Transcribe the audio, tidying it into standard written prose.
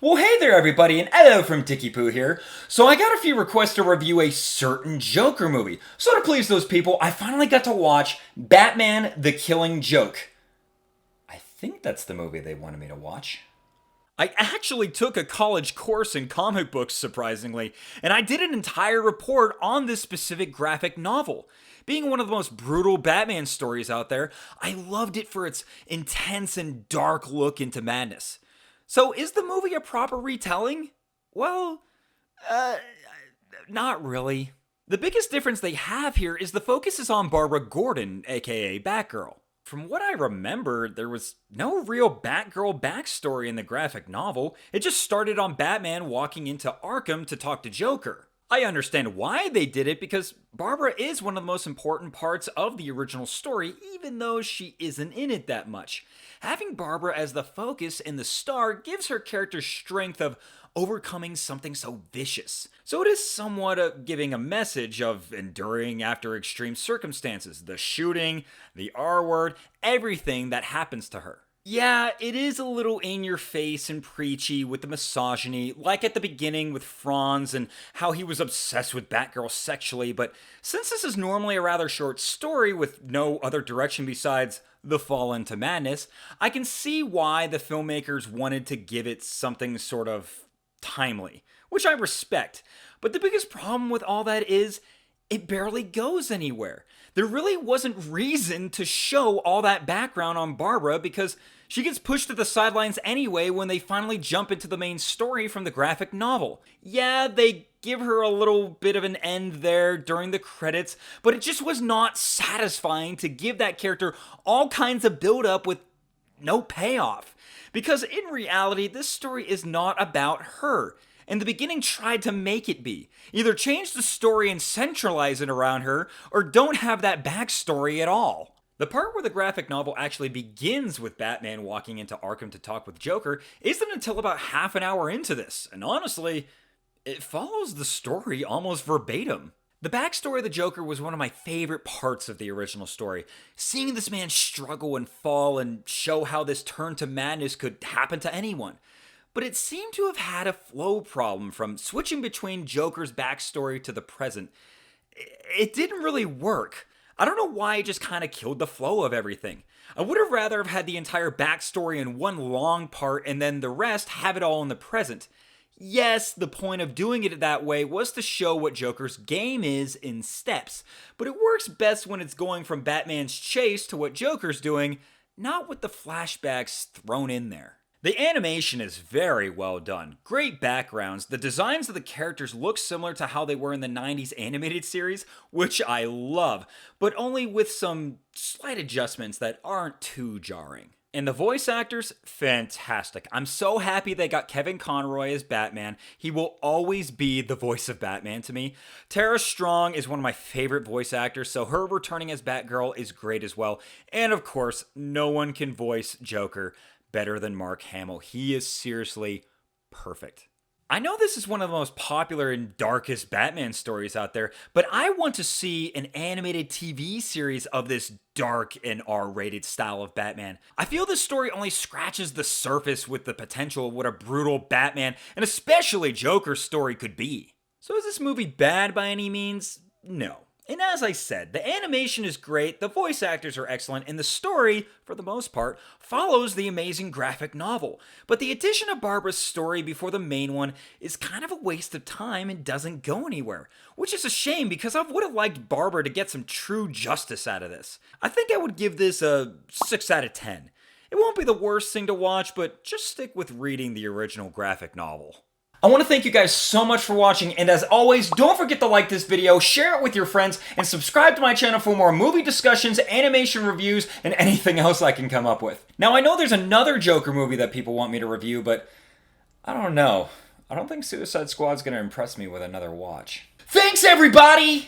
Well, hey there, everybody, and hello from Dicky Poo here. So I got a few requests to review a certain Joker movie. So to please those people, I finally got to watch Batman: The Killing Joke. I think that's the movie they wanted me to watch. I actually took a college course in comic books, surprisingly, and I did an entire report on this specific graphic novel. Being one of the most brutal Batman stories out there, I loved it for its intense and dark look into madness. So, is the movie a proper retelling? Well, not really. The biggest difference they have here is the focus is on Barbara Gordon, aka Batgirl. From what I remember, there was no real Batgirl backstory in the graphic novel. It just started on Batman walking into Arkham to talk to Joker. I understand why they did it because Barbara is one of the most important parts of the original story, even though she isn't in it that much. Having Barbara as the focus and the star gives her character strength of overcoming something so vicious. So it is somewhat giving a message of enduring after extreme circumstances, the shooting, the R word, everything that happens to her. Yeah, it is a little in your face and preachy with the misogyny, like at the beginning with Franz and how he was obsessed with Batgirl sexually, but since this is normally a rather short story with no other direction besides the fall into madness, I can see why the filmmakers wanted to give it something sort of timely, which I respect. But the biggest problem with all that is it barely goes anywhere. There really wasn't reason to show all that background on Barbara because she gets pushed to the sidelines anyway when they finally jump into the main story from the graphic novel. Yeah, they give her a little bit of an end there during the credits, but it just was not satisfying to give that character all kinds of build-up with no payoff. Because in reality, this story is not about her. And the beginning tried to make it be. Either change the story and centralize it around her, or don't have that backstory at all. The part where the graphic novel actually begins with Batman walking into Arkham to talk with Joker isn't until about half an hour into this, and honestly, it follows the story almost verbatim. The backstory of the Joker was one of my favorite parts of the original story. Seeing this man struggle and fall and show how this turn to madness could happen to anyone. But it seemed to have had a flow problem from switching between Joker's backstory to the present. It didn't really work. I don't know why it just kind of killed the flow of everything. I would have rather have had the entire backstory in one long part and then the rest have it all in the present. Yes, the point of doing it that way was to show what Joker's game is in steps, but it works best when it's going from Batman's chase to what Joker's doing, not with the flashbacks thrown in there. The animation is very well done. Great backgrounds. The designs of the characters look similar to how they were in the 90s animated series, which I love, but only with some slight adjustments that aren't too jarring. And the voice actors, fantastic. I'm so happy they got Kevin Conroy as Batman. He will always be the voice of Batman to me. Tara Strong is one of my favorite voice actors, so her returning as Batgirl is great as well. And of course, no one can voice Joker better than Mark Hamill. He is seriously perfect. I know this is one of the most popular and darkest Batman stories out there, but I want to see an animated TV series of this dark and R-rated style of Batman. I feel this story only scratches the surface with the potential of what a brutal Batman, and especially Joker story could be. So is this movie bad by any means? No. And as I said, the animation is great, the voice actors are excellent, and the story, for the most part, follows the amazing graphic novel. But the addition of Barbara's story before the main one is kind of a waste of time and doesn't go anywhere. Which is a shame because I would have liked Barbara to get some true justice out of this. I think I would give this a 6 out of 10. It won't be the worst thing to watch, but just stick with reading the original graphic novel. I want to thank you guys so much for watching, and as always, don't forget to like this video, share it with your friends, and subscribe to my channel for more movie discussions, animation reviews, and anything else I can come up with. Now, I know there's another Joker movie that people want me to review, but I don't know. I don't think Suicide Squad's going to impress me with another watch. Thanks, everybody!